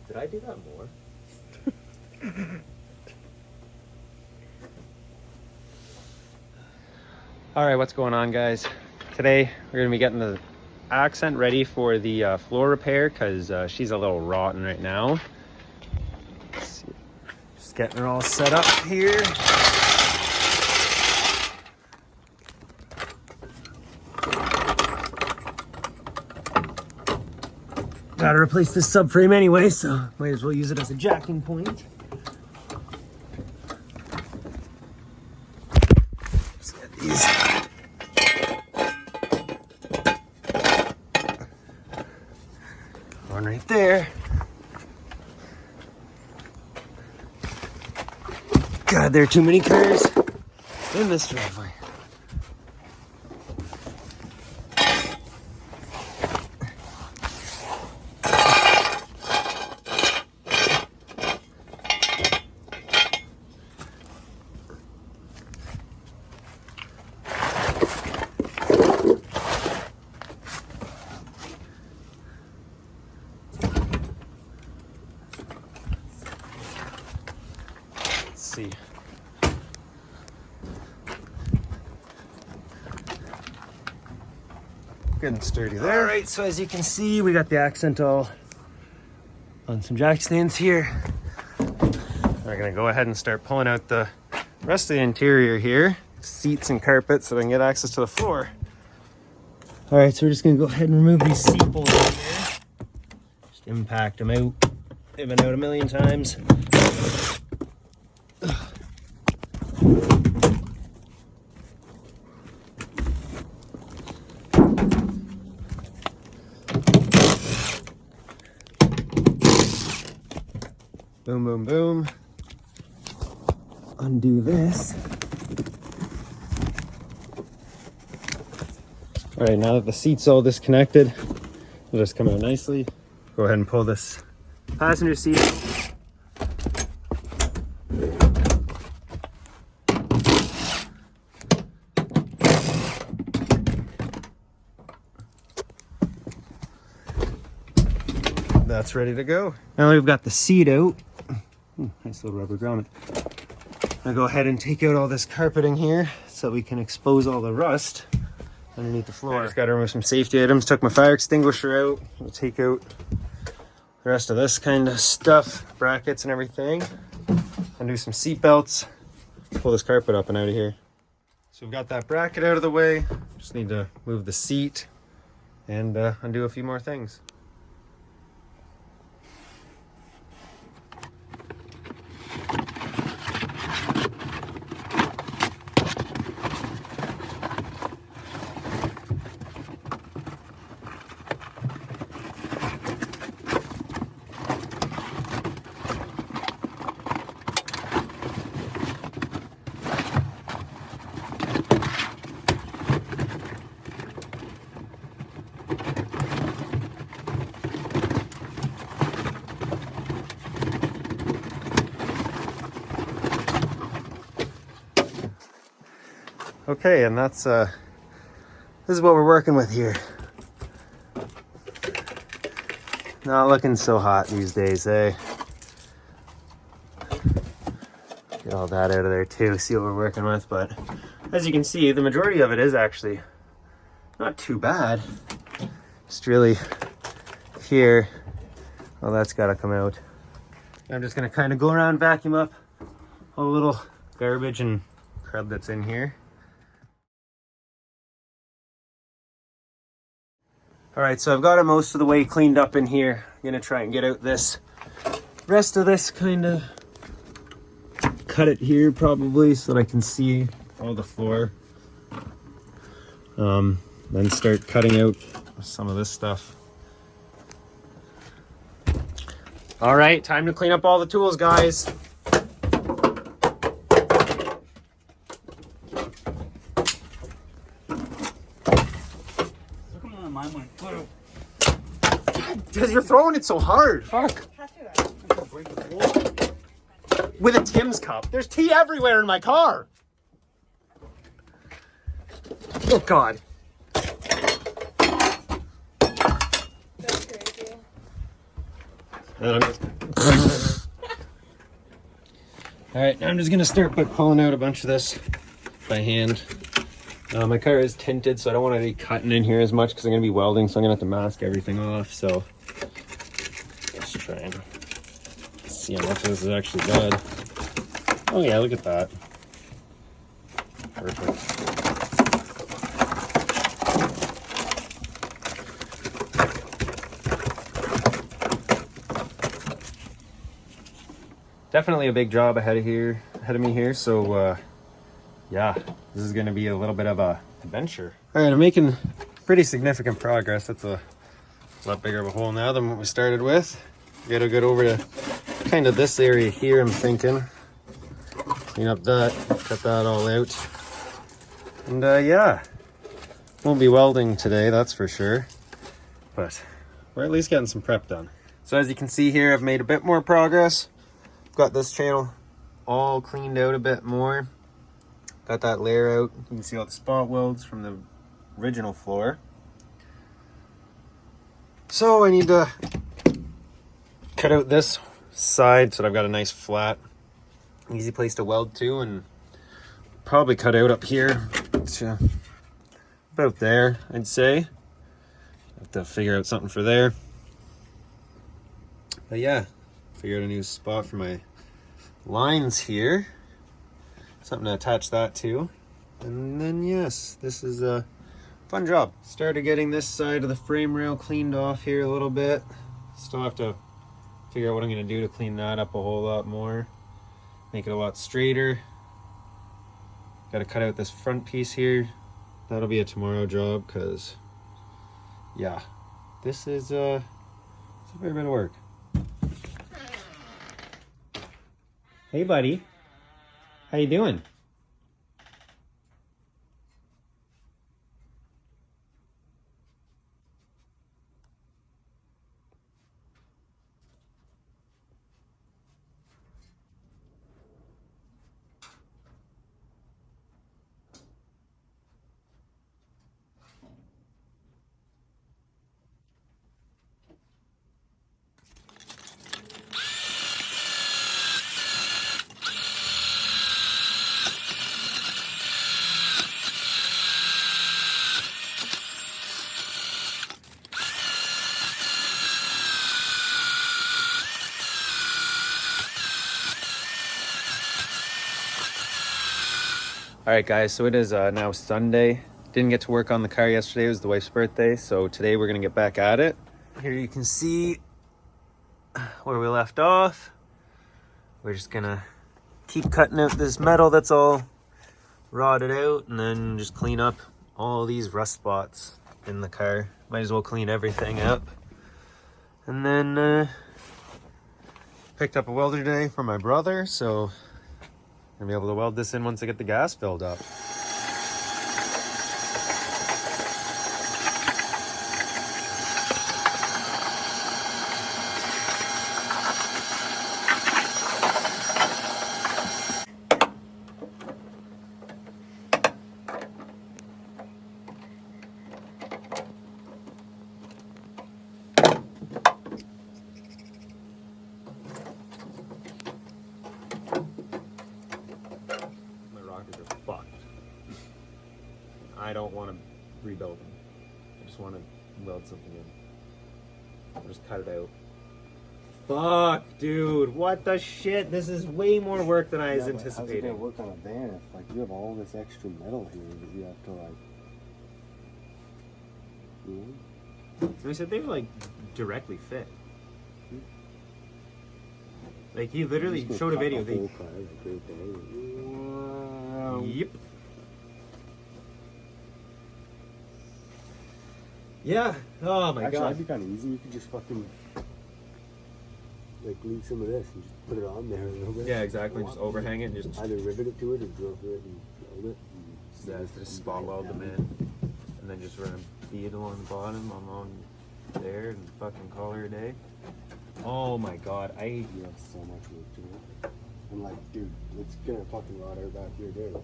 Did I do that more? All right, what's going on, guys? Today we're gonna be getting the accent ready for the floor repair because she's a little rotten right now. Let's see. Just getting her all set up here. Gotta replace this subframe anyway, so might as well use it as a jacking point. Let's get these. One right there. God, there are too many cars in this driveway. See. Good and sturdy there. All right, so as you can see, we got the accent all on some jack stands here. We're gonna go ahead and start pulling out the rest of the interior here, seats and carpet, so they can get access to the floor. All right, so we're just gonna go ahead and remove these seat bolts in here. Just impact them out. They've been out a million times. Boom, boom, boom. Undo this. All right, now that the seat's all disconnected, it'll just come out nicely. Go ahead and pull this passenger seat out. That's ready to go. Now that we've got the seat out, nice little rubber grommet. I'll go ahead and take out all this carpeting here so we can expose all the rust underneath the floor. I just got to remove some safety items. Took my fire extinguisher out. We'll take out the rest of this kind of stuff, brackets and everything. Undo some seat belts. Pull this carpet up and out of here. So we've got that bracket out of the way. Just need to move the seat and undo a few more things. Okay, and that's this is what we're working with here. Not looking so hot these days, eh? Get all that out of there too, see what we're working with. But as you can see, the majority of it is actually not too bad. Just really here, well, that's got to come out. I'm just gonna kind of go around, vacuum up all the little garbage and crud that's in here. All right, so I've got it most of the way cleaned up in here. I'm gonna try and get out this rest of this, kind of cut it here probably so that I can see all the floor. Then start cutting out some of this stuff. All right, time to clean up all the tools, guys. Because you're throwing it so hard. Fuck. With a Tim's cup. There's tea everywhere in my car. Oh, God. That's crazy. And I'm just... All right, now I'm just gonna start by pulling out a bunch of this by hand. My car is tinted, so I don't want to be cutting in here as much because I'm gonna be welding, so I'm gonna have to mask everything off. So let's try and see how much of this is actually good. Oh yeah, look at that. Perfect. Definitely a big job ahead of me here. So yeah, this is going to be a little bit of a adventure. All right, I'm making pretty significant progress. That's a lot bigger of a hole now than what we started with. We got to get over to kind of this area here, I'm thinking. Clean up that, cut that all out. And yeah, won't be welding today, that's for sure. But we're at least getting some prep done. So as you can see here, I've made a bit more progress. Got this channel all cleaned out a bit more. Got that layer out. You can see all the spot welds from the original floor. So I need to cut out this side so that I've got a nice flat, easy place to weld to, and probably cut out up here to about there, I'd say. Have to figure out something for there. But yeah, figured a new spot for my lines here. Something to attach that to. And then yes, this is a fun job. Started getting this side of the frame rail cleaned off here a little bit. Still have to figure out what I'm gonna do to clean that up a whole lot more. Make it a lot straighter. Gotta cut out this front piece here. That'll be a tomorrow job, because yeah, this is it's a fair bit of work. Hey buddy, how you doing? All right, guys, so it is now Sunday. Didn't get to work on the car yesterday. It was the wife's birthday, so today we're gonna get back at it. Here you can see where we left off. We're just gonna keep cutting out this metal that's all rotted out, and then just clean up all these rust spots in the car. Might as well clean everything up. And then picked up a welder today from my brother, so I'm gonna be able to weld this in once I get the gas filled up. I don't want to rebuild them. I just want to weld something in. I'll just cut it out. Fuck, dude. What the shit? This is way more work than I was anticipating. How's it gonna work on a van if like you have all this extra metal here that you have to like... So he said they were like directly fit. Like he literally showed a video. Yep. Yeah. Oh my god. That'd be kind of easy. You could just fucking like leave some of this and just put it on there a little bit. Yeah, exactly. Just overhang it and just either rivet it to it or drill through it and weld it. Yeah, just spot weld them in, and then just run a bead along the bottom, along there, and fucking call her a day. Oh my god, you have so much work to do. I'm like, dude, it's gonna fucking rot out back here, dude.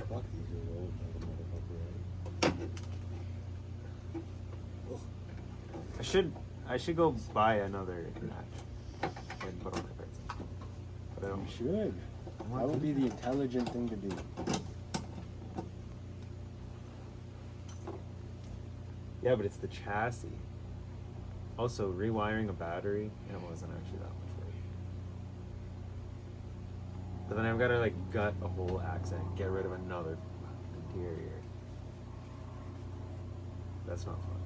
Fuck these are old motherfucker. I should go buy another hatch and put all my parts in. But I don't. You should. That would be the intelligent thing to do. Yeah, but it's the chassis. Also, rewiring a battery, it wasn't actually that much work. But then I've got to like gut a whole accent, get rid of another interior. That's not fun.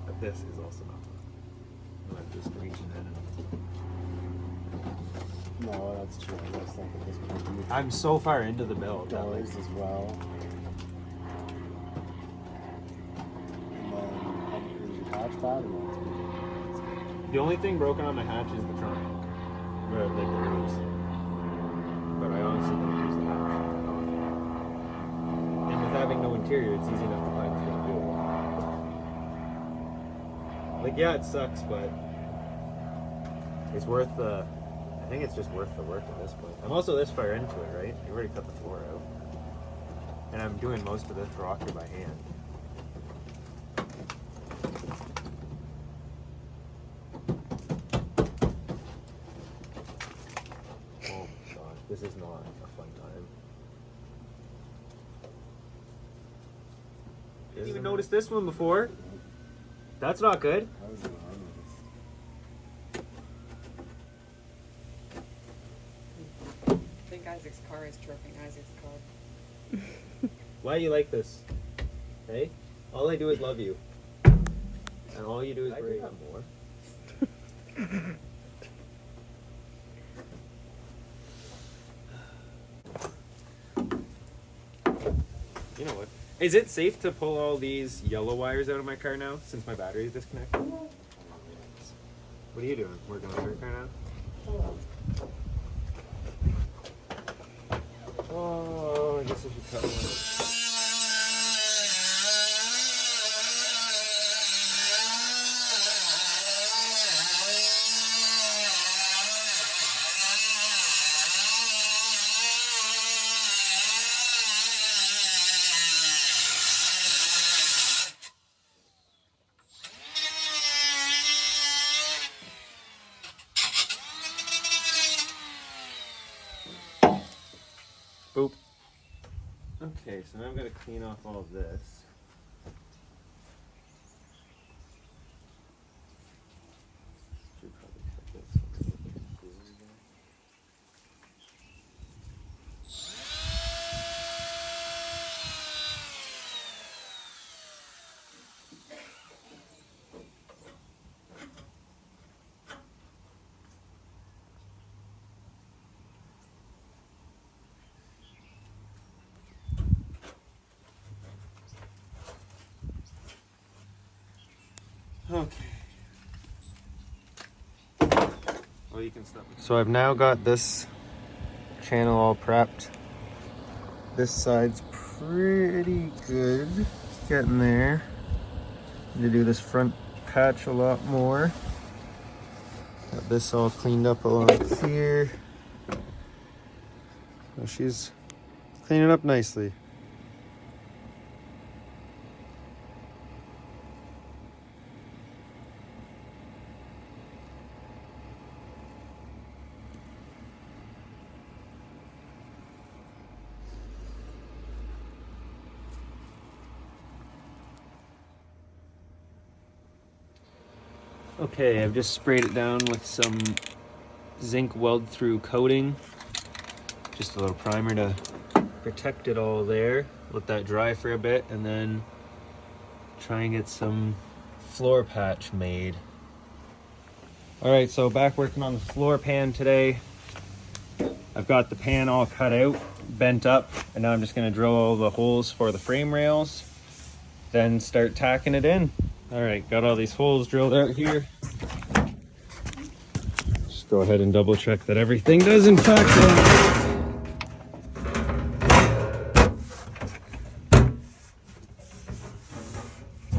But this is also not fun. I'm just reaching in and... No, that's true. I just think at this point you I'm so far into the build. dollars as well. And then is your hatch bad or not? The only thing broken on my hatch is the trunk. Where like the roof. But I honestly don't use the hatch that often. And with having no interior, it's easy enough to find what's gonna do it. Like, yeah, it sucks, but it's worth the... I think it's just worth the work at this point. I'm also this far into it, right? You already cut the floor out. And I'm doing most of this rocker by hand. Oh my gosh, this is not a fun time. Didn't even notice this one before. That's not good. How is it? I think Isaac's car is tripping Isaac's car. Why do you like this? Hey? All I do is love you. And all you do is bring up more. You know what? Is it safe to pull all these yellow wires out of my car now since my battery is disconnected? What are you doing? Working on your car now? Oh, I guess I should cut one. Boop. Okay, so now I'm going to clean off all of this. Should probably cut this one a little bit cooler again. Okay. Well, you can stop. So I've now got this channel all prepped. This side's pretty good. Getting there. Need to do this front patch a lot more. Got this all cleaned up along here. So she's cleaning up nicely. Okay, I've just sprayed it down with some zinc weld through coating. Just a little primer to protect it all there. Let that dry for a bit and then try and get some floor patch made. All right, so back working on the floor pan today. I've got the pan all cut out, bent up, and now I'm just gonna drill all the holes for the frame rails, then start tacking it in. All right, got all these holes drilled out here. Just go ahead and double check that everything does in fact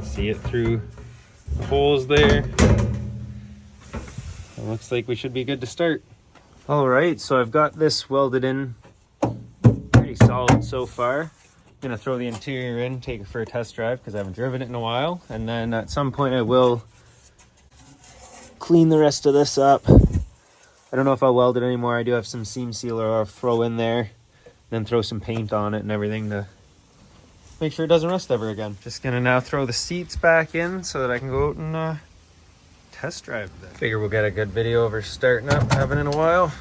see it through the holes there. It looks like we should be good to start. All right, so I've got this welded in pretty solid so far. gonna throw the interior in, take it for a test drive because I haven't driven it in a while, and then at some point I will clean the rest of this up. I don't know if I'll weld it anymore. I do have some seam sealer I'll throw in there, then throw some paint on it and everything to make sure it doesn't rust ever again. Just gonna now throw the seats back in so that I can go out and test drive this. Figure we'll get a good video of her starting up. Haven't in a while.